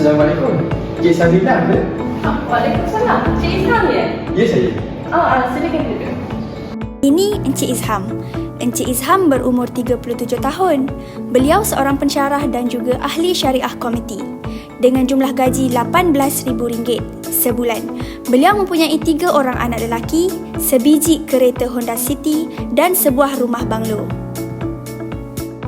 Assalamualaikum. Cik Sabrina ke? Waalaikumsalam. Cik Izham ya? Ya, saya. Silakan duduk. Ini Encik Izham. Encik Izham berumur 37 tahun. Beliau seorang pensyarah dan juga ahli syariah komiti. Dengan jumlah gaji RM18,000 sebulan. Beliau mempunyai 3 orang anak lelaki, sebiji kereta Honda City dan sebuah rumah banglo.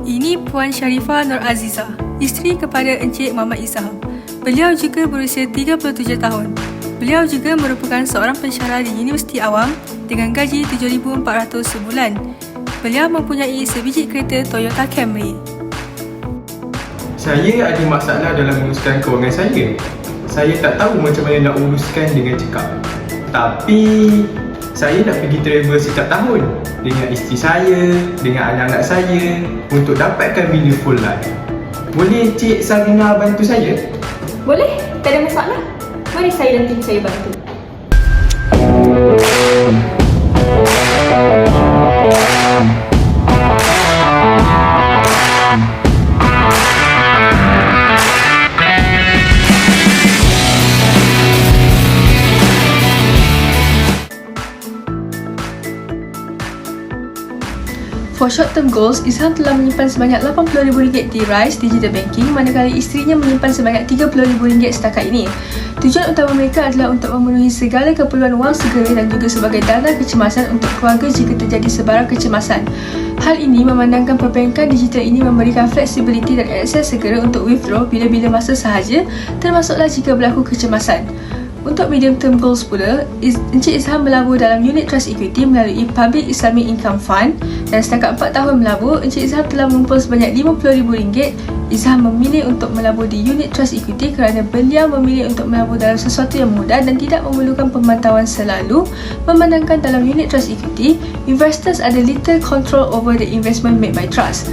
Ini Puan Sharifah Nur Aziza, isteri kepada Encik Muhammad Izham. Beliau juga berusia 37 tahun. Beliau juga merupakan seorang pensyarah di Universiti Awam dengan gaji RM7,400 sebulan. Beliau mempunyai sebiji kereta Toyota Camry. Saya ada masalah dalam menguruskan kewangan saya. Saya tak tahu macam mana nak uruskan dengan cekap. Tapi saya nak pergi travel setiap tahun dengan isteri saya, dengan anak-anak saya untuk dapatkan meaningful life. Boleh Cik Sabrina bantu saya? Boleh, tak ada masalah. Mari saya dan tim saya bantu. For short-term goals, Izham telah menyimpan sebanyak RM80,000 di RISE Digital Banking, manakala isterinya menyimpan sebanyak RM30,000 setakat ini. Tujuan utama mereka adalah untuk memenuhi segala keperluan wang segera dan juga sebagai dana kecemasan untuk keluarga jika terjadi sebarang kecemasan. Hal ini memandangkan perbankan digital ini memberikan fleksibiliti dan akses segera untuk withdraw bila-bila masa sahaja, termasuklah jika berlaku kecemasan. Untuk medium term goals pula, Encik Izham melabur dalam unit trust equity melalui Public Islamic Income Fund dan setakat 4 tahun melabur, Encik Izham telah mengumpul sebanyak RM50,000. Izham memilih untuk melabur di unit trust equity kerana beliau memilih untuk melabur dalam sesuatu yang mudah dan tidak memerlukan pemantauan selalu, memandangkan dalam unit trust equity, investors ada little control over the investment made by trust.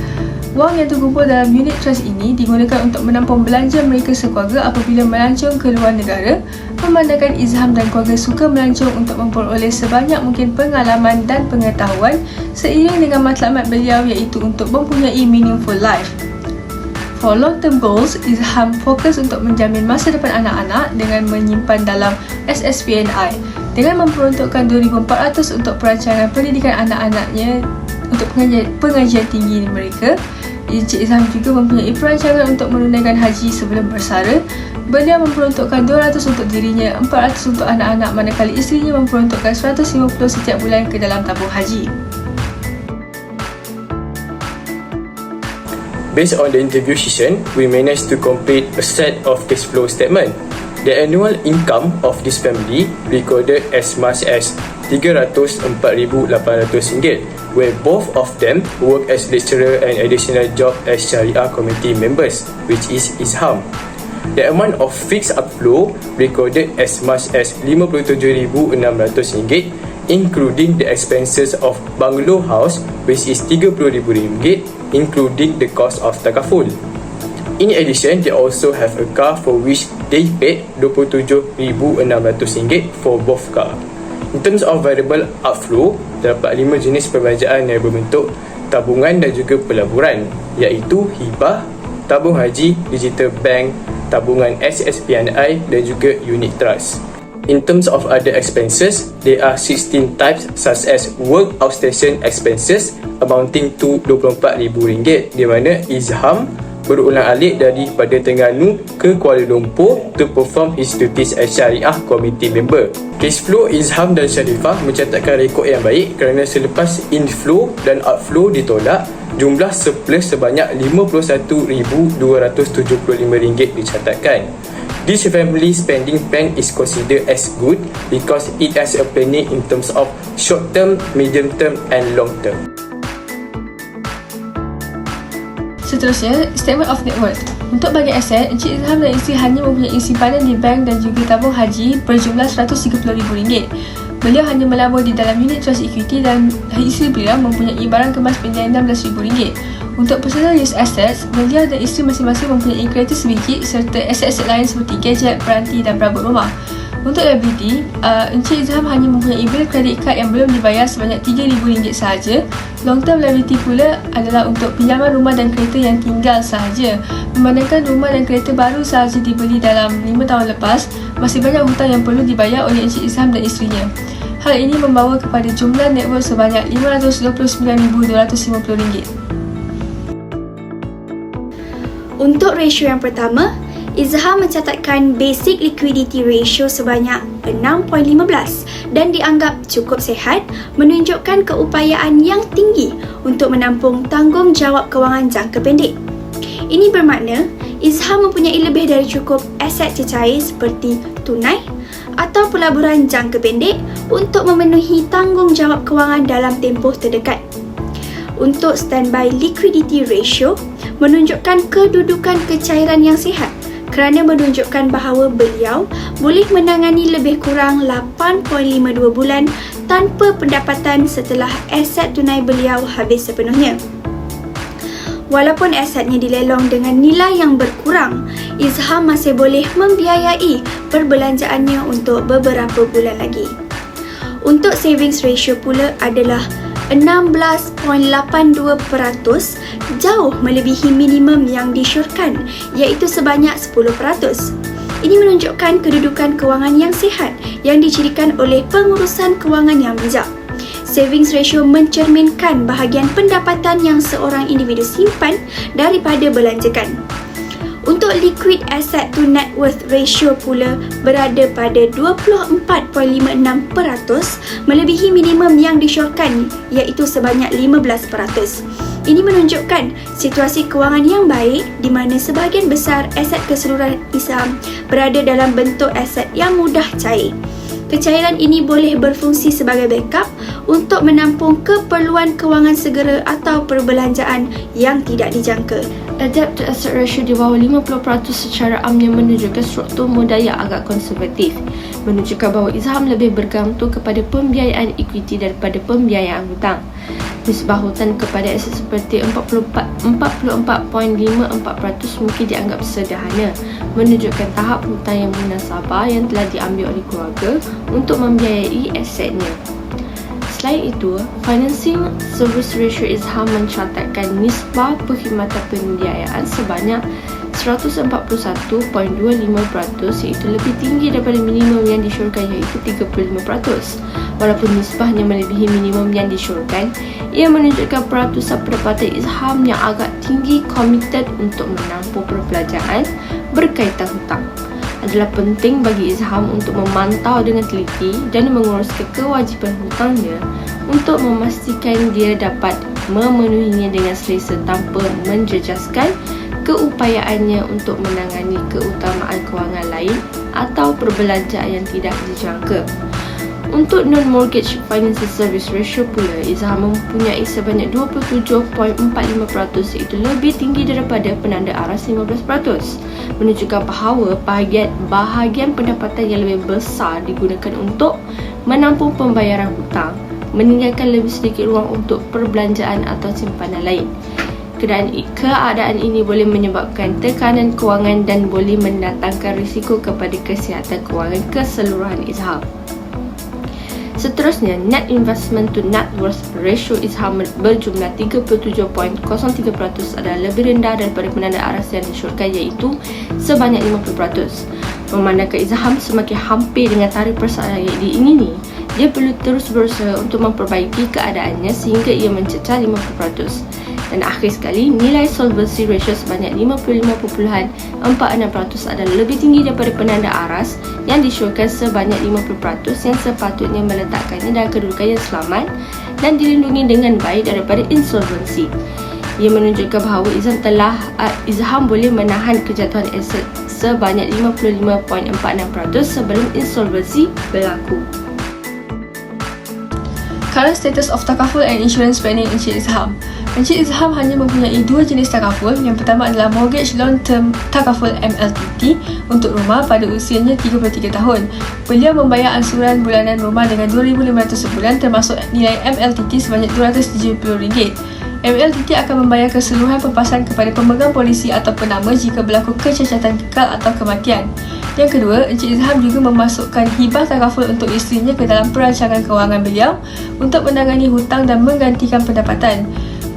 Wang yang terkumpul dalam unit trust ini digunakan untuk menampung belanja mereka sekeluarga apabila melancong ke luar negara, memandangkan Izham dan keluarga suka melancong untuk memperoleh sebanyak mungkin pengalaman dan pengetahuan seiring dengan matlamat beliau iaitu untuk mempunyai meaningful life. For long-term goals, Izham fokus untuk menjamin masa depan anak-anak dengan menyimpan dalam SSPNI dengan memperuntukkan RM2,400 untuk perancangan pendidikan anak-anaknya untuk pengajian tinggi mereka. Encik Izham juga mempunyai perancangan untuk menunaikan haji sebelum bersara. Beliau memperuntukkan RM200 untuk dirinya, RM400 untuk anak-anak, manakala isterinya memperuntukkan RM150 setiap bulan ke dalam tabung haji. Based on the interview session, we managed to complete a set of cash flow statement. The annual income of this family recorded as much as RM304,800, where both of them work as lecturer and additional job as Syariah Committee members, which is Izham. The amount of fixed outflow recorded as much as RM57,600, including the expenses of bungalow house, which is RM30,000, including the cost of takaful. In addition, they also have a car for which they paid RM27,600 for both car. In terms of variable outflow, terdapat 5 jenis perbelanjaan yang berbentuk tabungan dan juga pelaburan, iaitu hibah, tabung haji, digital bank, tabungan SSPNI dan juga unit trust. In terms of other expenses, there are 16 types such as work outstation expenses amounting to RM24,000, di mana Izham berulang-alik daripada Terengganu ke Kuala Lumpur to perform his duties as Syariah Committee member. Cash flow Izham dan Sharifah mencatatkan rekod yang baik kerana selepas inflow dan outflow ditolak, jumlah surplus sebanyak RM51,275 dicatatkan. This family spending plan is considered as good because it has a planning in terms of short term, medium term and long term. Seterusnya, statement of net worth. Untuk bagi aset, Encik Izham dan isteri hanya mempunyai simpanan di bank dan juga tabung haji berjumlah RM130,000. Beliau hanya melabur di dalam unit trust equity dan isteri beliau mempunyai barang kemas bernilai RM16,000. Untuk personal use assets, beliau dan isteri masing-masing mempunyai kereta sebiji serta aset-aset lain seperti gadget, peranti dan perabot rumah. Untuk liability, Encik Izham hanya mempunyai bil kredit kad yang belum dibayar sebanyak RM3,000 sahaja. Long term liability pula adalah untuk pinjaman rumah dan kereta yang tinggal sahaja. Memandangkan rumah dan kereta baru sahaja dibeli dalam 5 tahun lepas, masih banyak hutang yang perlu dibayar oleh Encik Izham dan isterinya. Hal ini membawa kepada jumlah net worth sebanyak RM529,250. Untuk rasio yang pertama, Izham mencatatkan basic liquidity ratio sebanyak 6.15 dan dianggap cukup sihat, menunjukkan keupayaan yang tinggi untuk menampung tanggungjawab kewangan jangka pendek. Ini bermakna Izham mempunyai lebih dari cukup aset cecair seperti tunai atau pelaburan jangka pendek untuk memenuhi tanggungjawab kewangan dalam tempoh terdekat. Untuk standby liquidity ratio, menunjukkan kedudukan kecairan yang sihat kerana menunjukkan bahawa beliau boleh menangani lebih kurang 8.52 bulan tanpa pendapatan setelah aset tunai beliau habis sepenuhnya. Walaupun asetnya dilelong dengan nilai yang berkurang, Izham masih boleh membiayai perbelanjaannya untuk beberapa bulan lagi. Untuk savings ratio pula adalah 16.82%, jauh melebihi minimum yang disyorkan iaitu sebanyak 10%. Ini menunjukkan kedudukan kewangan yang sihat yang dicirikan oleh pengurusan kewangan yang bijak. Savings ratio mencerminkan bahagian pendapatan yang seorang individu simpan daripada belanjakan. Untuk liquid asset to net worth ratio pula berada pada 24.56%, melebihi minimum yang disyorkan iaitu sebanyak 15%. Ini menunjukkan situasi kewangan yang baik di mana sebahagian besar aset keseluruhan Izham berada dalam bentuk aset yang mudah cair. Kecairan ini boleh berfungsi sebagai backup untuk menampung keperluan kewangan segera atau perbelanjaan yang tidak dijangka. A debt to asset ratio di bawah 50% secara amnya menunjukkan struktur modal yang agak konservatif, menunjukkan bahawa Izham lebih bergantung kepada pembiayaan equity daripada pembiayaan hutang. Nisbah hutang kepada aset seperti 44.54% mungkin dianggap sederhana, menunjukkan tahap hutang yang munasabah yang telah diambil oleh keluarga untuk membiayai asetnya. Selain itu, financing service ratio Izham mencatatkan nisbah perkhidmatan pembiayaan sebanyak 141.25%, iaitu lebih tinggi daripada minimum yang disyorkan iaitu 35%. Walaupun nisbahnya melebihi minimum yang disyorkan, ia menunjukkan peratusan pendapatan Izham yang agak tinggi komited untuk menampung perbelanjaan berkaitan hutang. Adalah penting bagi Izham untuk memantau dengan teliti dan menguruskan kewajipan hutangnya untuk memastikan dia dapat memenuhinya dengan selesa tanpa menjejaskan keupayaannya untuk menangani keutamaan kewangan lain atau perbelanjaan yang tidak dijangka. Untuk non-mortgage financial service ratio pula, Izham mempunyai sebanyak 27.45%, iaitu lebih tinggi daripada penanda aras 15%, menunjukkan bahawa bahagian pendapatan yang lebih besar digunakan untuk menampung pembayaran hutang, meninggalkan lebih sedikit ruang untuk perbelanjaan atau simpanan lain. Keadaan ini boleh menyebabkan tekanan kewangan dan boleh mendatangkan risiko kepada kesihatan kewangan keseluruhan Izham. Seterusnya, net investment to net worth ratio Izham berjumlah 37.03% adalah lebih rendah daripada penanda aras yang disyorkan iaitu sebanyak 50%. Memandangkan Izham semakin hampir dengan tarikh persoalan yang diingini, dia perlu terus berusaha untuk memperbaiki keadaannya sehingga ia mencecah 50%. Dan akhir sekali, nilai solvency ratio sebanyak 55.46% adalah lebih tinggi daripada penanda aras yang disyorkan sebanyak 50% yang sepatutnya meletakkannya dalam kedudukan yang selamat dan dilindungi dengan baik daripada insolvensi. Ia menunjukkan bahawa Izham boleh menahan kejatuhan aset sebanyak 55.46% sebelum insolvensi berlaku. Current status of takaful and insurance planning Encik Izham. Encik Izham hanya mempunyai dua jenis takaful. Yang pertama adalah Mortgage Long Term Takaful MLTT untuk rumah pada usianya 33 tahun. Beliau membayar ansuran bulanan rumah dengan RM2,500 sebulan termasuk nilai MLTT sebanyak RM270. MLTT akan membayar keseluruhan pempasan kepada pemegang polisi atau penama jika berlaku kecacatan kekal atau kematian. Yang kedua, Encik Izham juga memasukkan hibah takaful untuk isterinya ke dalam perancangan kewangan beliau untuk menangani hutang dan menggantikan pendapatan.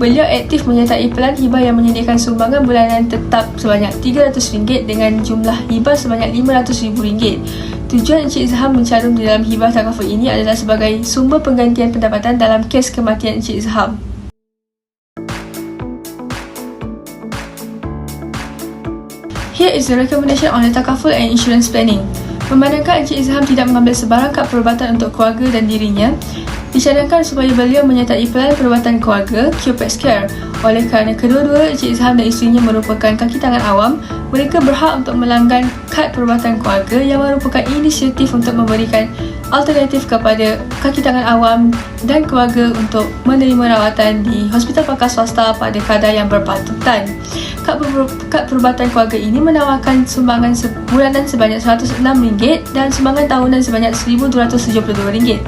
Beliau aktif menyertai pelan hibah yang menyediakan sumbangan bulanan tetap sebanyak RM300 dengan jumlah hibah sebanyak RM500,000. Tujuan Encik Izham mencarum di dalam hibah takaful ini adalah sebagai sumber penggantian pendapatan dalam kes kematian Encik Izham. Here is the recommendation on the takaful and insurance planning. Memandangkan Encik Izham tidak mengambil sebarang kad perubatan untuk keluarga dan dirinya, dicadangkan supaya beliau menyertai pelan perubatan keluarga QPEX Care. Oleh kerana kedua-dua Encik Izham dan isterinya merupakan kaki tangan awam, mereka berhak untuk melanggan kad perubatan keluarga yang merupakan inisiatif untuk memberikan alternatif kepada kaki tangan awam dan keluarga untuk menerima rawatan di hospital pakar swasta pada kadar yang berpatutan. Kad perubatan keluarga ini menawarkan sumbangan bulanan sebanyak RM106 dan sumbangan tahunan sebanyak RM1,272.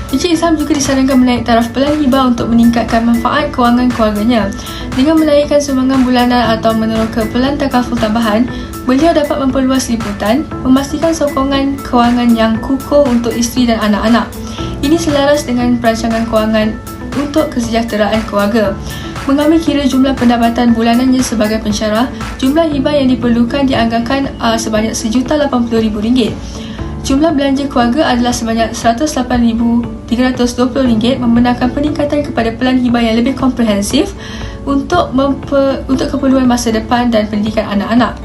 Encik Izham juga disarankan menaik taraf pelan hibah untuk meningkatkan manfaat kewangan keluarganya. Dengan menaikkan sumbangan bulanan atau meneroka pelan takaful tambahan, beliau dapat memperluas liputan, memastikan sokongan kewangan yang kukuh untuk isteri dan anak-anak. Ini selaras dengan perancangan kewangan untuk kesejahteraan keluarga. Mengambil kira jumlah pendapatan bulanannya sebagai pensyarah, jumlah hibah yang diperlukan dianggarkan sebanyak RM1,080,000. Jumlah belanja keluarga adalah sebanyak RM108,320, membenarkan peningkatan kepada pelan hibah yang lebih komprehensif untuk keperluan masa depan dan pendidikan anak-anak.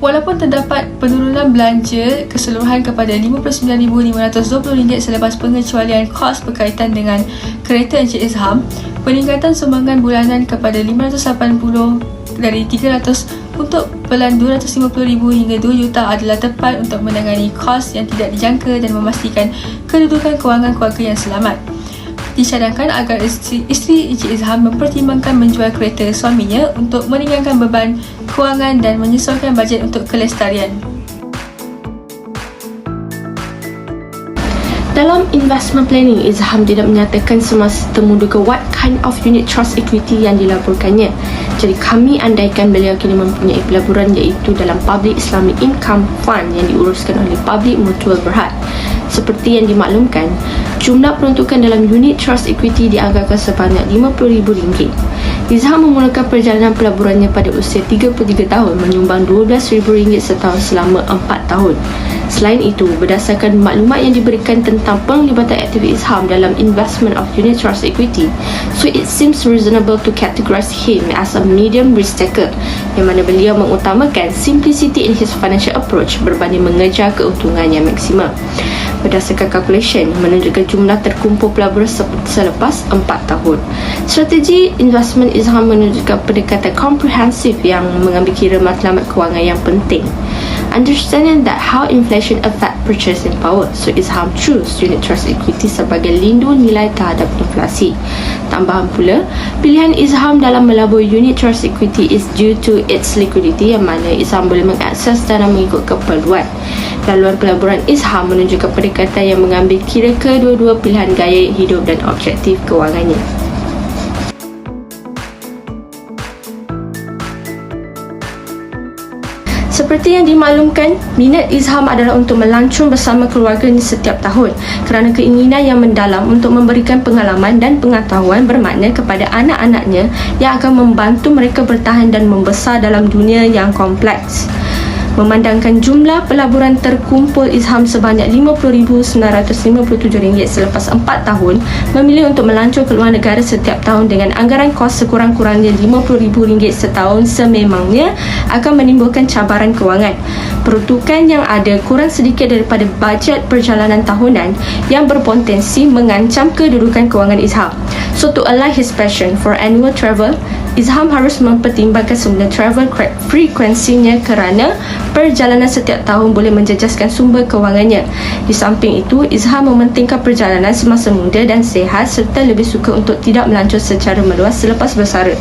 Walaupun terdapat penurunan belanja keseluruhan kepada RM59,520 selepas pengecualian kos berkaitan dengan kereta Encik Izham, peningkatan sumbangan bulanan kepada RM580 dari RM300 untuk pelan RM250,000 hingga RM2 juta adalah tepat untuk menangani kos yang tidak dijangka dan memastikan kedudukan kewangan keluarga yang selamat. Dicadangkan agar isteri Encik Izham mempertimbangkan menjual kereta suaminya untuk meringankan beban kewangan dan menyesuaikan bajet untuk kelestarian. Dalam investment planning, Izham tidak menyatakan semasa temuduga what kind of unit trust equity yang dilaburkannya. Jadi kami andaikan beliau kini mempunyai pelaburan iaitu dalam Public Islamic Income Fund yang diuruskan oleh Public Mutual Berhad. Seperti yang dimaklumkan, jumlah peruntukan dalam unit trust equity dianggarkan sebanyak RM50,000. Izham memulakan perjalanan pelaburannya pada usia 33 tahun, menyumbang RM12,000 setahun selama 4 tahun. Selain itu, berdasarkan maklumat yang diberikan tentang penglibatan aktif Izham dalam investment of unit trust equity, so it seems reasonable to categorize him as a medium risk taker, yang mana beliau mengutamakan simplicity in his financial approach berbanding mengejar keuntungan yang maksimal. Berdasarkan calculation menunjukkan jumlah terkumpul pelaburan selepas 4 tahun. Strategi investment Izham menunjukkan pendekatan komprehensif yang mengambil kira matlamat kewangan yang penting. Understanding that how inflation affect purchasing power, so Izham choose unit trust equity sebagai lindung nilai terhadap inflasi. Tambahan pula, pilihan Izham dalam melabur unit trust equity is due to its liquidity, yang mana Izham boleh mengakses dana mengikut keperluan. Laluan pelaburan Izham menunjukkan pendekatan yang mengambil kira kedua-dua pilihan gaya hidup dan objektif kewangannya. Seperti yang dimaklumkan, minat Izham adalah untuk melancong bersama keluarganya setiap tahun kerana keinginan yang mendalam untuk memberikan pengalaman dan pengetahuan bermakna kepada anak-anaknya yang akan membantu mereka bertahan dan membesar dalam dunia yang kompleks. Memandangkan jumlah pelaburan terkumpul Izham sebanyak RM50,957 selepas 4 tahun, memilih untuk melancong ke luar negara setiap tahun dengan anggaran kos sekurang-kurangnya RM50,000 setahun sememangnya akan menimbulkan cabaran kewangan. Peruntukan yang ada kurang sedikit daripada bajet perjalanan tahunan yang berpotensi mengancam kedudukan kewangan Izham. So to align his passion for annual travel, Izham harus mempertimbangkan semula travel frekuensinya kerana perjalanan setiap tahun boleh menjejaskan sumber kewangannya. Di samping itu, Izham mementingkan perjalanan semasa muda dan sihat serta lebih suka untuk tidak melancong secara meluas selepas bersara.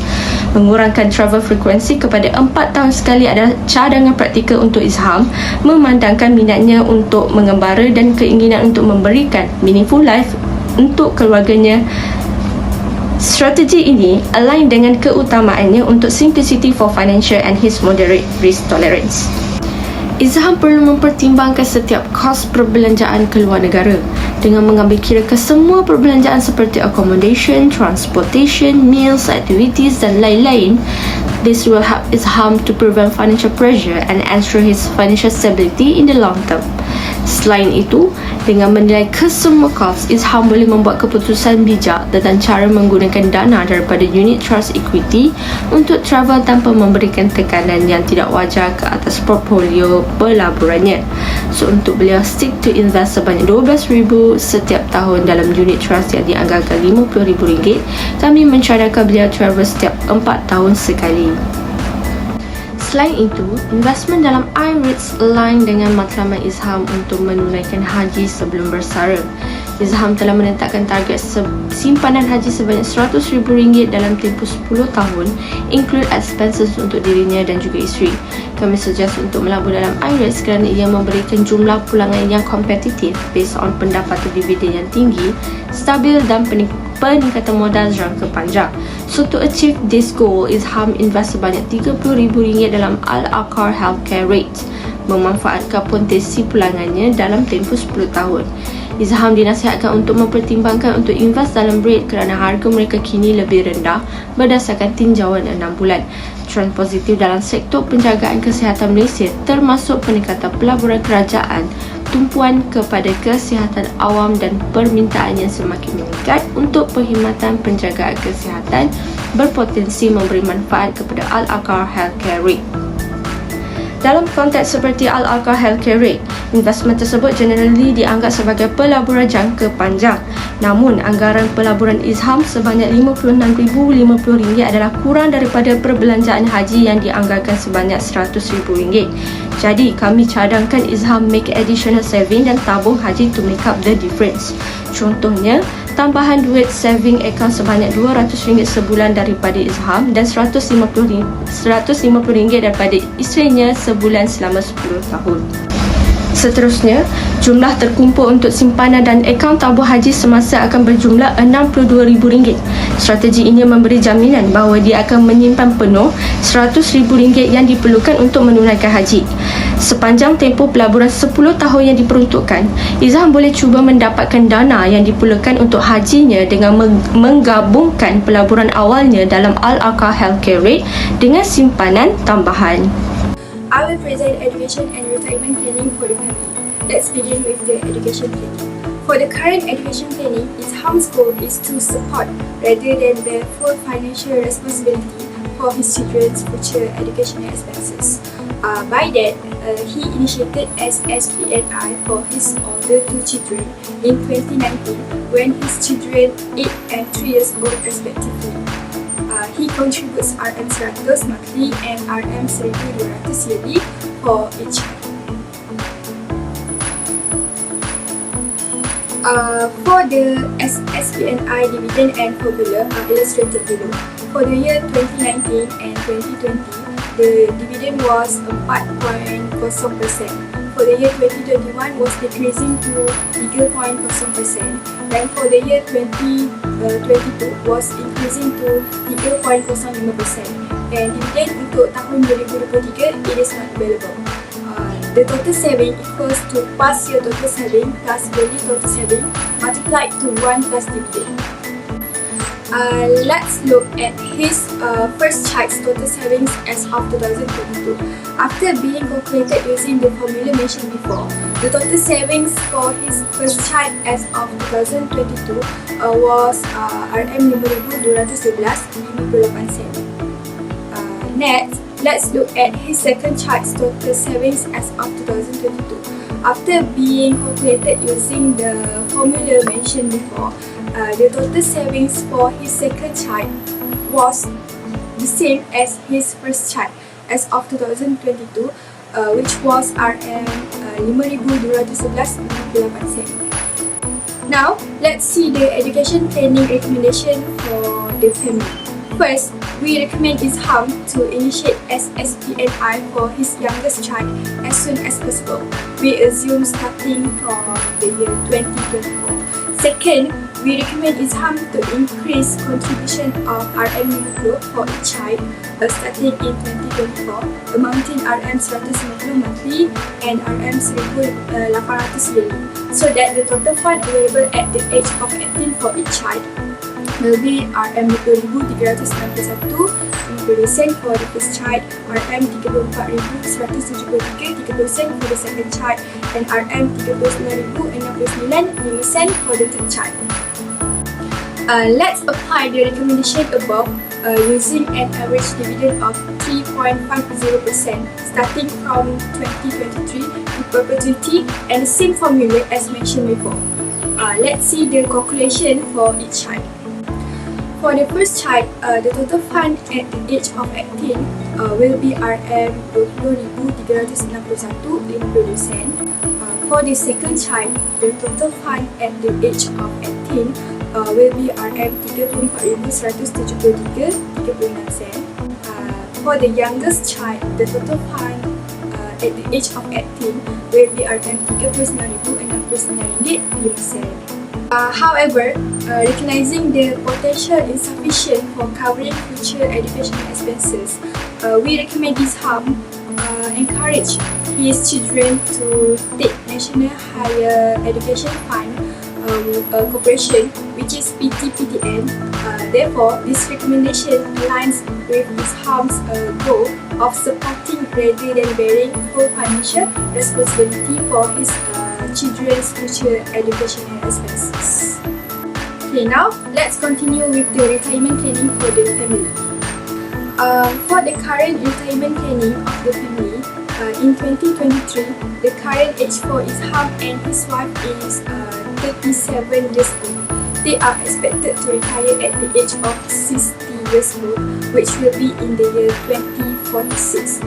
Mengurangkan travel frekuensi kepada 4 tahun sekali adalah cadangan praktikal untuk Izham, memandangkan minatnya untuk mengembara dan keinginan untuk memberikan meaningful life untuk keluarganya. Strategi ini align dengan keutamaannya untuk simplicity for financial and his moderate risk tolerance. Izham perlu mempertimbangkan setiap kos perbelanjaan keluar negara dengan mengambil kira kesemua perbelanjaan seperti accommodation, transportation, meals, activities dan lain-lain. This will help Izham to prevent financial pressure and ensure his financial stability in the long term. Selain itu, dengan menilai kesemua kos, Izham boleh membuat keputusan bijak tentang cara menggunakan dana daripada unit trust equity untuk travel tanpa memberikan tekanan yang tidak wajar ke atas portfolio pelaburannya. So, untuk beliau stick to invest sebanyak RM12,000 setiap tahun dalam unit trust yang dianggarkan RM50,000, kami mencadangkan beliau travel setiap 4 tahun sekali. Selain itu, investment dalam iREITs align dengan matlamat Izham untuk menunaikan haji sebelum bersara. Izham telah menetapkan target simpanan haji sebanyak RM100,000 dalam tempoh 10 tahun, include expenses untuk dirinya dan juga isteri. Kami suggest untuk melabur dalam iREITs kerana ia memberikan jumlah pulangan yang kompetitif based on pendapatan dividen yang tinggi, stabil dan peningkatan modal jangka panjang. So to achieve this goal, Izham invest sebanyak RM30,000 dalam Al-Aqar Healthcare REIT, memanfaatkan potensi pulangannya dalam tempoh 10 tahun. Izham dinasihatkan untuk mempertimbangkan untuk invest dalam REIT kerana harga mereka kini lebih rendah berdasarkan tinjauan 6 bulan. Trend positif dalam sektor penjagaan kesihatan Malaysia termasuk peningkatan pelaburan kerajaan, tumpuan kepada kesihatan awam dan permintaan yang semakin meningkat untuk perkhidmatan penjagaan kesihatan berpotensi memberi manfaat kepada Al-Aqar Healthcare REIT. Dalam konteks seperti Al-Aqar Healthcare REIT, investment tersebut generally dianggap sebagai pelaburan jangka panjang. Namun, anggaran pelaburan Izham sebanyak RM56,050 adalah kurang daripada perbelanjaan haji yang dianggarkan sebanyak RM100,000. Jadi, kami cadangkan Izham make additional saving dan tabung haji to make up the difference. Contohnya, tambahan duit saving account sebanyak RM200 sebulan daripada Izham dan RM150 daripada isterinya sebulan selama 10 tahun. Seterusnya, jumlah terkumpul untuk simpanan dan akaun tabung haji semasa akan berjumlah RM62,000. Strategi ini memberi jaminan bahawa dia akan menyimpan penuh RM100,000 yang diperlukan untuk menunaikan haji. Sepanjang tempoh pelaburan 10 tahun yang diperuntukkan, Izham boleh cuba mendapatkan dana yang diperlukan untuk hajinya dengan menggabungkan pelaburan awalnya dalam Al-Aqar Healthcare REIT dengan simpanan tambahan. I will present education and retirement planning for the family. Let's begin with the education planning. For the current education planning, Izham's goal is to support rather than bear full financial responsibility for his children's future educational expenses. By that, he initiated SSPNI for his older 2 children in 2019 when his children 8 and 3 years old respectively. He contributes RM100 monthly and RM1,200 yearly for each child. For the SSPNI dividend and formula are illustrated below. For the year 2019 and 2020, the dividend was 4.0%. For the year 2021 was decreasing to 3.0%. And for the year 2022 was increasing to 3.05%. And dividend untuk tahun 2023 it is not available. The total saving equals to past year total saving plus yearly total saving multiplied to 1 plus dividend. Let's look at his first child's total savings as of 2022. After being calculated using the formula mentioned before, the total savings for his first child as of 2022 was RM5,211.58. Next, let's look at his second child's total savings as of 2022. After being calculated using the formula mentioned before, the total savings for his second child was the same as his first child as of 2022, which was RM5,211.58. Now, let's see the education planning recommendation for the family. First, we recommend Izham to initiate SSPNI for his youngest child as soon as possible. We assume starting from the year 2024. Second, we recommend Izham to increase contribution of RM50 for each child starting in 2024, amounting RM150 monthly and RM1,800 yearly, so that the total fund available at the age of 18 for each child will be RM20,361 30 sen for the first child, RM34,173 30 sen for the second child, and RM39,069 5 sen for the third child. Let's apply the recommendation above using an average dividend of 3.50% starting from 2023 in perpetuity and the same formula as mentioned before. Let's see the calculation for each child. For the first child, the total fund at the age of 18 will be RM20,361 sen. For the second child, the total fund at the age of 18 will be RM34,173 sen. For the youngest child, the total fund at the age of 18 will be RM39,069 sen. However, recognizing the potential insufficient for covering future educational expenses, we recommend Izham encourage his children to take National Higher Education Fund Corporation, which is PTPTN. Therefore, this recommendation aligns with Izham's goal of supporting rather than bearing full financial responsibility for his children's future educational expenses. Okay, now let's continue with the retirement planning for the family. For the current retirement planning of the family, in 2023, the current age for Izham and his wife is 37 years old. They are expected to retire at the age of 60 years old, which will be in the year 2046.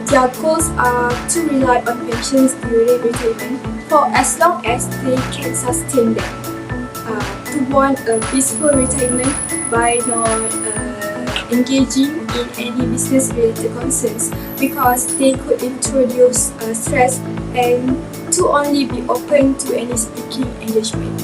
Their goals are to rely on pensions during retirement for as long as they can sustain them, to want a peaceful retirement by not engaging in any business-related concerns, because they could introduce stress, and to only be open to any speaking engagement.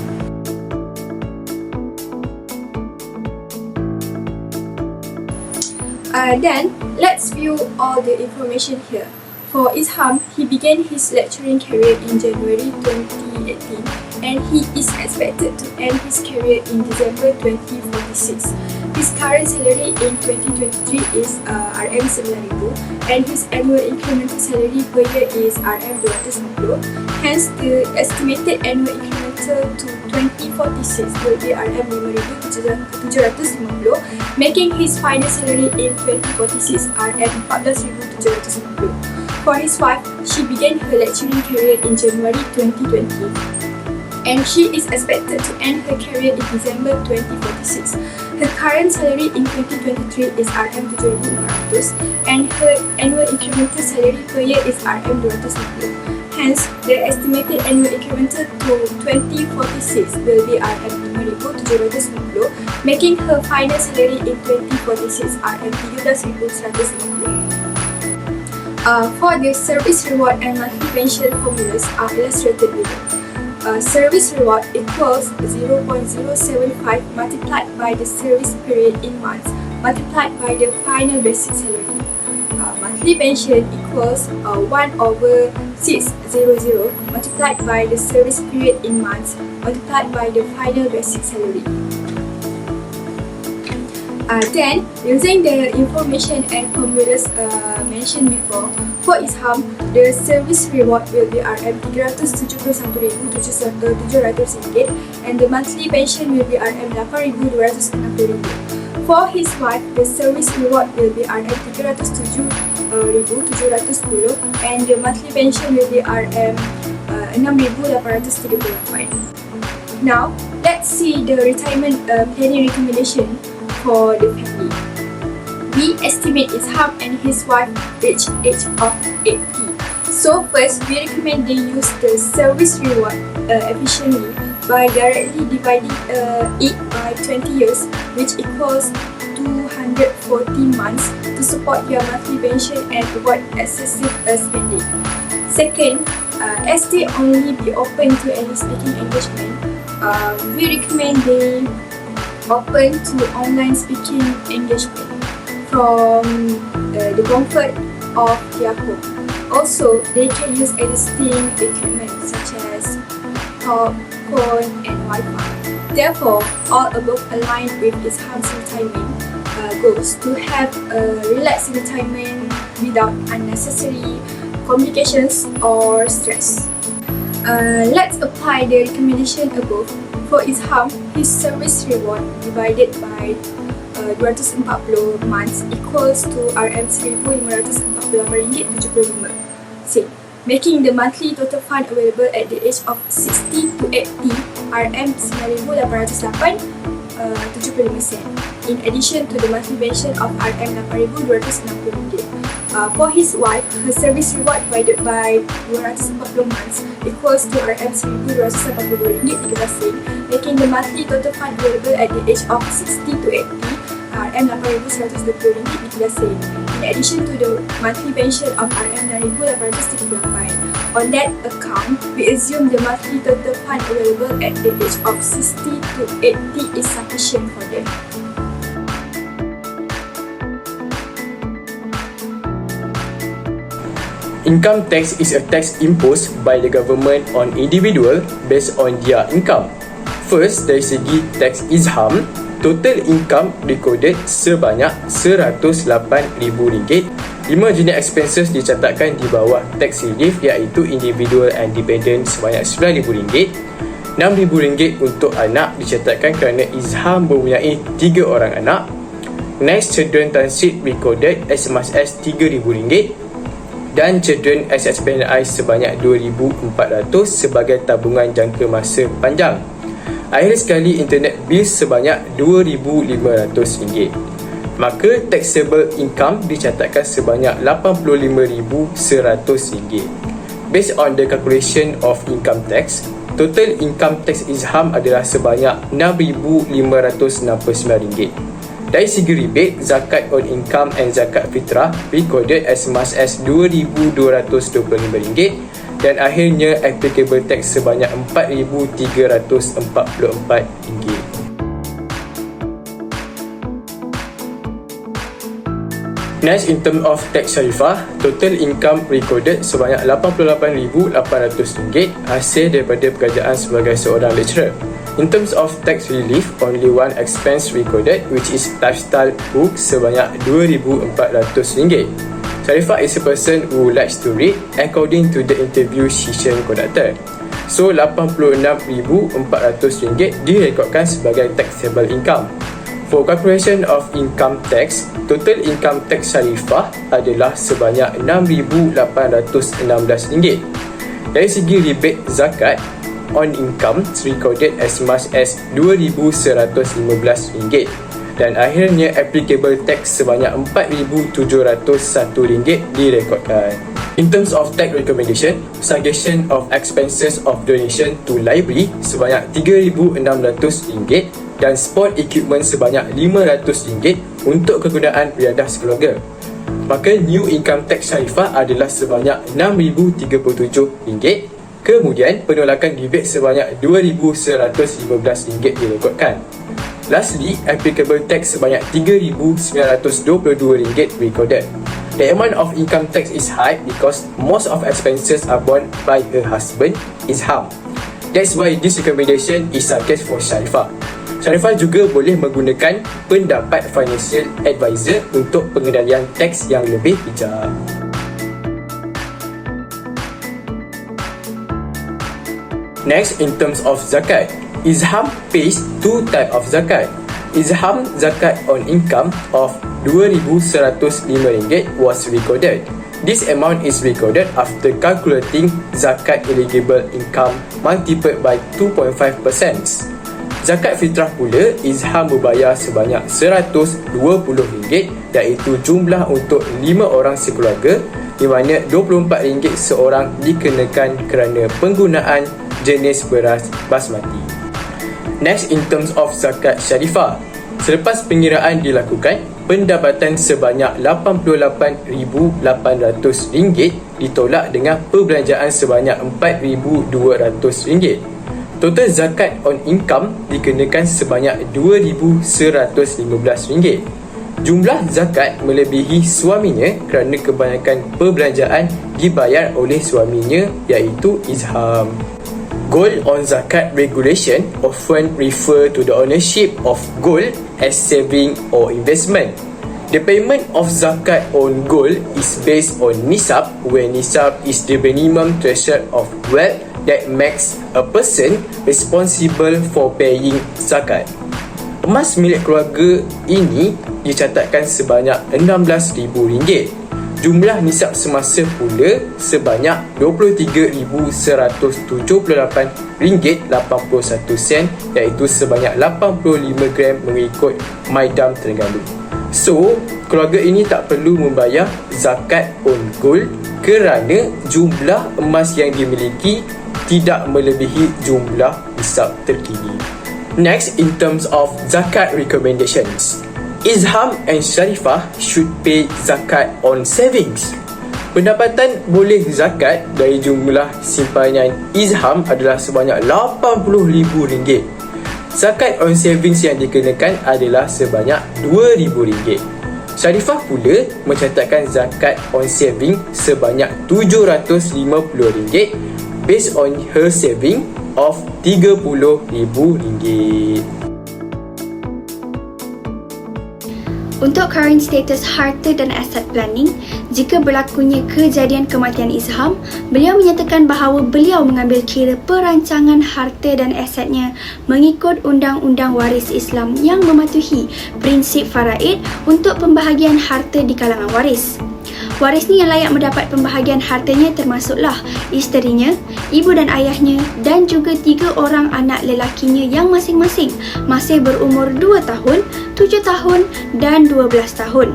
Then, let's view all the information here. For Izham, he began his lecturing career in January 2018 and he is expected to end his career in December 2046. His current salary in 2023 is RM9,000 and his annual incremental salary per year is RM250. Hence, the estimated annual incremental to 2046 will be RM5,750, making his final salary in 2046 RM14,750. For his wife, she began her lecturing career in January 2020 and she is expected to end her career in December 2046. Her current salary in 2023 is RM7,400 and her annual incremental salary per year is RM250. Hence, the estimated annual incremental to 2046 will be RM5,750, making her final salary in 2046 RM13,150. For the service reward and monthly pension formulas are illustrated below. Service reward equals 0.075 multiplied by the service period in months multiplied by the final basic salary. Monthly pension equals 1/600 multiplied by the service period in months multiplied by the final basic salary. Then, using the information and formulas mentioned before, for Izham, the service reward will be RM371,700 and the monthly pension will be RM8,260. For his wife, the service reward will be RM307,710 and the monthly pension will be RM6,838. Now, let's see the retirement planning recommendation for the family. We estimate Izham and his wife reach age of 80. So first, we recommend they use the service reward efficiently by directly dividing it by 20 years, which equals 240 months to support their monthly pension and avoid excessive spending. Second, as they only be open to any speaking engagement, we recommend they open to online speaking engagement from the comfort of their home. Also, they can use existing equipment such as talk, phone, and Wi-Fi. Therefore, all above align with ISHAM's retirement goals to have a relaxed retirement without unnecessary complications or stress. Let's apply the recommendation above. For ISHAM, his service reward divided by 240 months equals to RM1,548.75, making the monthly total fund available at the age of 60 to 80 RM9,808.75 in addition to the monthly pension of RM8,260. For his wife, her service reward divided by 240 months equals to RM1,282.13, making the monthly total fund available at the age of 60 to 80 RM8,120.13 in addition to the monthly pension of RM9,838. On that account, we assume the monthly total fund available at the age of 60 to 80 is sufficient for them. Income tax is a tax imposed by the government on individual based on their income. First, dari segi tax ISHAM, total income recorded sebanyak RM108,000. 5 jenis expenses dicatatkan di bawah tax relief iaitu individual and dependent sebanyak RM9,000. RM6,000 untuk anak dicatatkan kerana ISHAM mempunyai 3 orang anak. Next, children transit recorded as much as RM3,000 dan children SSPNI sebanyak RM2,400 sebagai tabungan jangka masa panjang. Akhir sekali, internet bil sebanyak RM2,500. Maka taxable income dicatatkan sebanyak RM85,100. Based on the calculation of income tax, total income tax ISHAM adalah sebanyak RM6,569. Dari segi rebate, zakat on income and zakat fitrah recorded as much as RM2,225 dan akhirnya applicable tax sebanyak RM4,344. Next, in terms of tax syarifah, total income recorded sebanyak RM88,800 hasil daripada pekerjaan sebagai seorang lecturer. In terms of tax relief, only one expense recorded, which is lifestyle book sebanyak RM2,400. Syarifah is a person who likes to read according to the interview session conductor. So, RM86,400 direkodkan sebagai taxable income. For calculation of income tax, total income tax syarifah adalah sebanyak RM6,816. Dari segi rebate zakat on income recorded as much as RM2,115 dan akhirnya applicable tax sebanyak RM4,701 direkodkan. In terms of tax recommendation, suggestion of expenses of donation to library sebanyak RM3,600 dan sport equipment sebanyak RM500 untuk kegunaan riadah sekeluarga. Maka new income tax syarifah adalah sebanyak RM6,037. Kemudian penolakan rebate sebanyak RM2,115 direkodkan. Lastly, applicable tax sebanyak RM3,922 recorded. The amount of income tax is high because most of expenses are borne by her husband, ISHAM. That's why this recommendation is suggest for Syarifah. Syarifah juga boleh menggunakan pendapat financial advisor untuk pengendalian teks yang lebih bijak. Next, in terms of zakat, ISHAM pays two types of zakat. ISHAM zakat on income of RM2,105 was recorded. This amount is recorded after calculating zakat eligible income multiplied by 2.5%. Zakat fitrah pula, ISHAM membayar sebanyak RM120 iaitu jumlah untuk 5 orang sekeluarga, di mana RM24 seorang dikenakan kerana penggunaan jenis beras basmati. Next, in terms of zakat syarifah, selepas pengiraan dilakukan, pendapatan sebanyak RM88,800 ditolak dengan perbelanjaan sebanyak RM4,200. Total zakat on income dikenakan sebanyak RM2,115. Jumlah zakat melebihi suaminya kerana kebanyakan perbelanjaan dibayar oleh suaminya iaitu izham. Gold on zakat regulation often refer to the ownership of gold as saving or investment. The payment of zakat on gold is based on nisab, where nisab is the minimum threshold of wealth that makes a person responsible for paying zakat. Emas milik keluarga ini dicatatkan sebanyak RM16,000. Jumlah nisab semasa pula sebanyak RM23,178.81 iaitu sebanyak 85 gram mengikut Maidam Terengganu. So, keluarga ini tak perlu membayar zakat on gold kerana jumlah emas yang dimiliki tidak melebihi jumlah nisab terkini. Next, in terms of zakat recommendations, Izham and Sharifah should pay zakat on savings. Pendapatan boleh zakat dari jumlah simpanan Izham adalah sebanyak RM80,000. Zakat on savings yang dikenakan adalah sebanyak RM2,000. Sharifah pula mencatatkan zakat on saving sebanyak RM750 based on her saving of RM30,000. Untuk current status harta dan aset planning, jika berlakunya kejadian kematian Izham, beliau menyatakan bahawa beliau mengambil kira perancangan harta dan asetnya mengikut Undang-Undang Waris Islam yang mematuhi prinsip faraid untuk pembahagian harta di kalangan waris. Warisnya yang layak mendapat pembahagian hartanya termasuklah isterinya, ibu dan ayahnya dan juga 3 orang anak lelakinya yang masing-masing masih berumur 2 tahun, 7 tahun dan 12 tahun.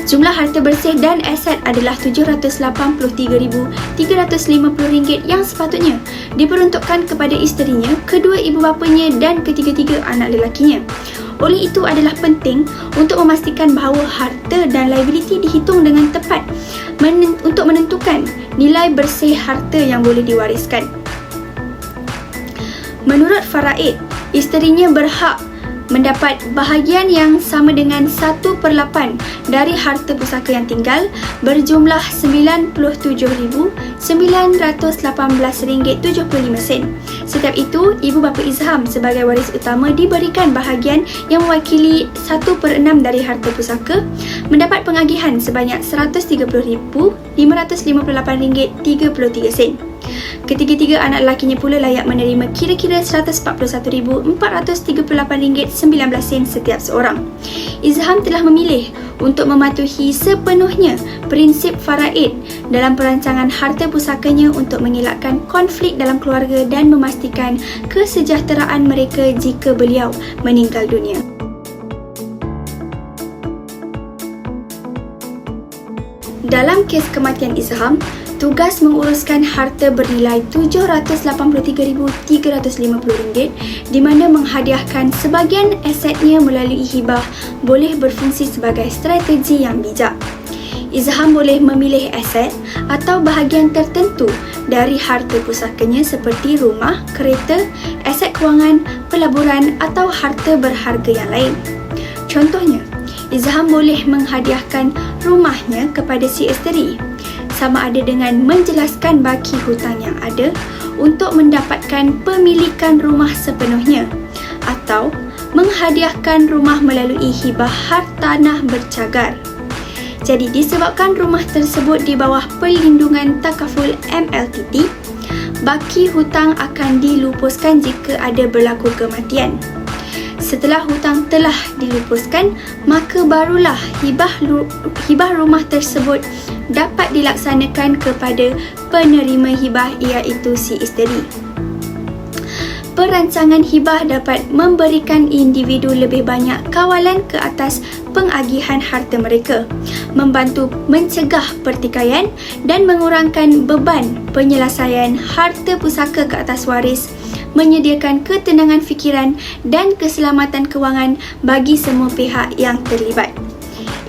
Jumlah harta bersih dan aset adalah RM783,350 yang sepatutnya diperuntukkan kepada isterinya, kedua ibu bapanya dan ketiga-tiga anak lelakinya. Oleh itu adalah penting untuk memastikan bahawa harta dan liability dihitung dengan tepat untuk menentukan nilai bersih harta yang boleh diwariskan. Menurut faraid, isterinya berhak mendapat bahagian yang sama dengan 1/8 dari harta pusaka yang tinggal berjumlah RM97,918.75. Setiap itu, ibu bapa Izham sebagai waris utama diberikan bahagian yang mewakili 1/6 dari harta pusaka, mendapat pengagihan sebanyak RM130,558.33. Ketiga-tiga anak lelakinya pula layak menerima kira-kira RM141,438.19 setiap seorang. Izham telah memilih untuk mematuhi sepenuhnya prinsip faraid dalam perancangan harta pusakanya untuk mengelakkan konflik dalam keluarga dan memastikan kesejahteraan mereka jika beliau meninggal dunia. Dalam kes kematian Izham, tugas menguruskan harta bernilai RM783,350 di mana menghadiahkan sebahagian asetnya melalui hibah boleh berfungsi sebagai strategi yang bijak. Izham boleh memilih aset atau bahagian tertentu dari harta pusakanya seperti rumah, kereta, aset kewangan, pelaburan atau harta berharga yang lain. Contohnya, Izham boleh menghadiahkan rumahnya kepada si isteri, sama ada dengan menjelaskan baki hutang yang ada untuk mendapatkan pemilikan rumah sepenuhnya, atau menghadiahkan rumah melalui hibah hartanah bercagar. Jadi disebabkan rumah tersebut di bawah perlindungan takaful MLTT, baki hutang akan dilupuskan jika ada berlaku kematian. Setelah hutang telah dilupuskan, maka barulah hibah rumah tersebut dapat dilaksanakan kepada penerima hibah iaitu si isteri. Perancangan hibah dapat memberikan individu lebih banyak kawalan ke atas pengagihan harta mereka, membantu mencegah pertikaian dan mengurangkan beban penyelesaian harta pusaka ke atas waris, menyediakan ketenangan fikiran dan keselamatan kewangan bagi semua pihak yang terlibat.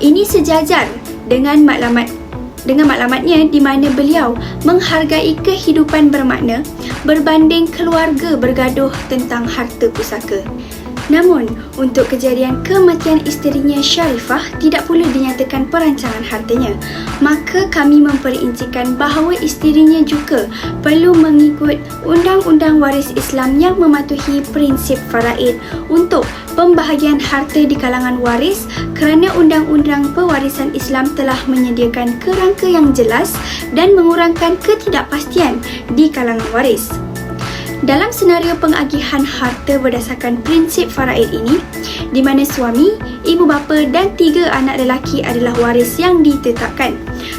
Ini sejajar dengan maklumatnya di mana beliau menghargai kehidupan bermakna berbanding keluarga bergaduh tentang harta pusaka. Namun, untuk kejadian kematian isterinya Sharifah tidak pula dinyatakan perancangan hartanya. Maka kami memperincikan bahawa isterinya juga perlu mengikut Undang-Undang Waris Islam yang mematuhi prinsip faraid untuk pembahagian harta di kalangan waris kerana Undang-Undang Pewarisan Islam telah menyediakan kerangka yang jelas dan mengurangkan ketidakpastian di kalangan waris. Dalam senario pengagihan harta berdasarkan prinsip faraid ini, di mana suami, ibu bapa dan 3 anak lelaki adalah waris yang ditetapkan,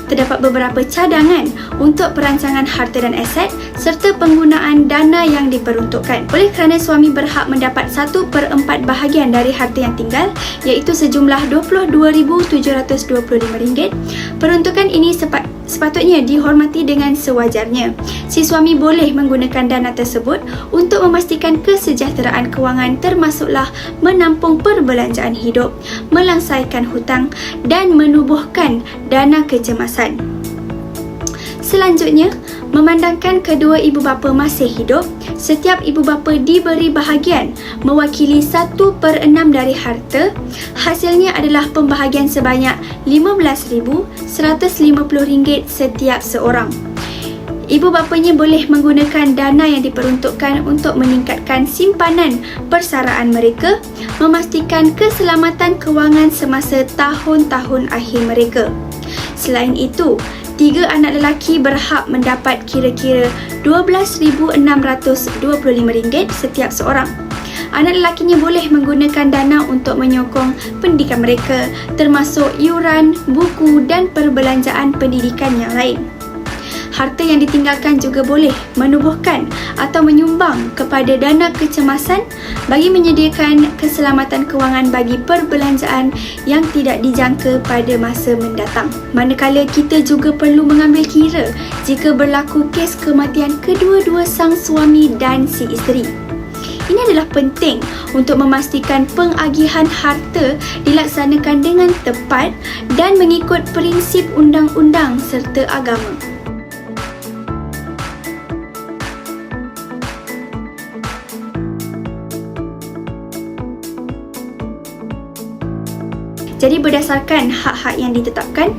terdapat beberapa cadangan untuk perancangan harta dan aset serta penggunaan dana yang diperuntukkan. Oleh kerana suami berhak mendapat 1/4 bahagian dari harta yang tinggal, iaitu sejumlah RM22,725, peruntukan ini sepatutnya dihormati dengan sewajarnya. Si suami boleh menggunakan dana tersebut untuk memastikan kesejahteraan kewangan, termasuklah menampung perbelanjaan hidup, melangsaikan hutang dan menubuhkan dana kecemasan. Selanjutnya, memandangkan kedua ibu bapa masih hidup, setiap ibu bapa diberi bahagian mewakili 1/6 dari harta. Hasilnya adalah pembahagian sebanyak RM15,150 setiap seorang. Ibu bapanya boleh menggunakan dana yang diperuntukkan untuk meningkatkan simpanan persaraan mereka, memastikan keselamatan kewangan semasa tahun-tahun akhir mereka. Selain itu, 3 anak lelaki berhak mendapat kira-kira RM12,625 setiap seorang. Anak lelakinya boleh menggunakan dana untuk menyokong pendidikan mereka, termasuk yuran, buku dan perbelanjaan pendidikan yang lain. Harta yang ditinggalkan juga boleh menubuhkan atau menyumbang kepada dana kecemasan bagi menyediakan keselamatan kewangan bagi perbelanjaan yang tidak dijangka pada masa mendatang. Manakala kita juga perlu mengambil kira jika berlaku kes kematian kedua-dua sang suami dan si isteri. Ini adalah penting untuk memastikan pengagihan harta dilaksanakan dengan tepat dan mengikut prinsip undang-undang serta agama. Jadi berdasarkan hak-hak yang ditetapkan,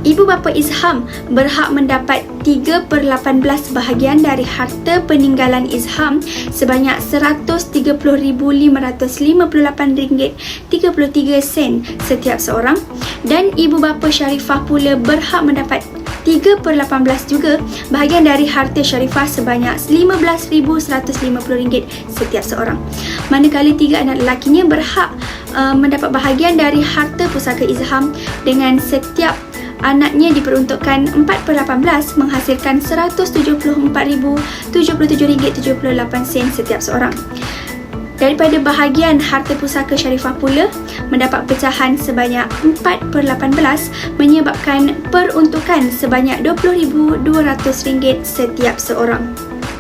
ibu bapa Izham berhak mendapat 3/18 bahagian dari harta peninggalan Izham sebanyak RM130,558.33 setiap seorang, dan ibu bapa Sharifah pula berhak mendapat 3/18 juga bahagian dari harta Sharifah sebanyak RM15,150 setiap seorang. Manakala 3 anak lelakinya berhak mendapat bahagian dari harta pusaka Izham dengan setiap anaknya diperuntukkan 4/18 menghasilkan RM174,077.78 setiap seorang. Daripada bahagian harta pusaka Sharifah pula mendapat pecahan sebanyak 4/18 menyebabkan peruntukan sebanyak RM20,200 setiap seorang.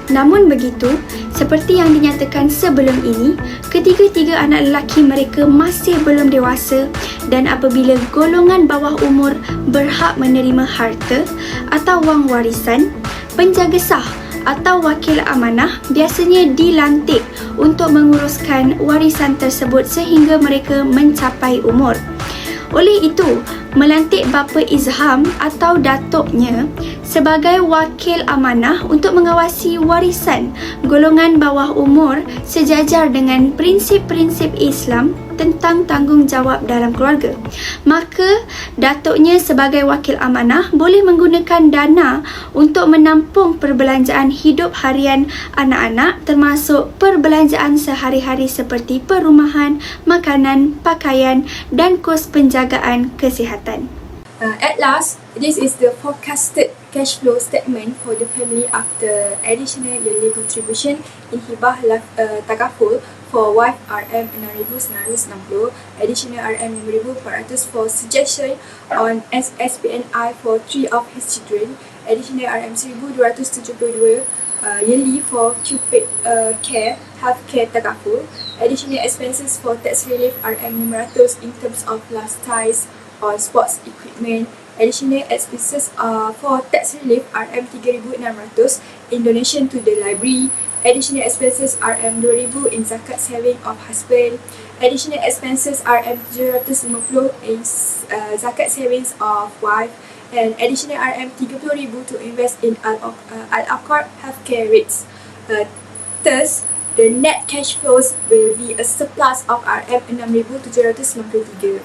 Namun begitu, seperti yang dinyatakan sebelum ini, ketiga-tiga anak lelaki mereka masih belum dewasa dan apabila golongan bawah umur berhak menerima harta atau wang warisan, penjaga sah atau wakil amanah biasanya dilantik untuk menguruskan warisan tersebut sehingga mereka mencapai umur. Oleh itu, melantik bapa Izham atau datuknya sebagai wakil amanah untuk mengawasi warisan golongan bawah umur sejajar dengan prinsip-prinsip Islam tentang tanggungjawab dalam keluarga. Maka, datuknya sebagai wakil amanah boleh menggunakan dana untuk menampung perbelanjaan hidup harian anak-anak termasuk perbelanjaan sehari-hari seperti perumahan, makanan, pakaian dan kos penjagaan kesihatan. At last, this is the forecasted cash flow statement for the family after additional yearly contribution in hibah takaful for wife RM6,960, additional RM5,400 for suggestion on SPNI for 3 of his children, additional RM1,272 yearly for cupid care, healthcare takaful, additional expenses for tax relief RM500 in terms of lifestyles or sports equipment, Additional expenses for tax relief RM3,600 in donation to the library. Additional expenses RM2,000 in zakat saving of husband. Additional expenses RM750 in zakat savings of wife. And additional RM30,000 to invest in Al-Aqar healthcare rates. Thus, the net cash flows will be a surplus of RM6,793.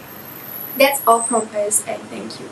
That's all from us, and thank you.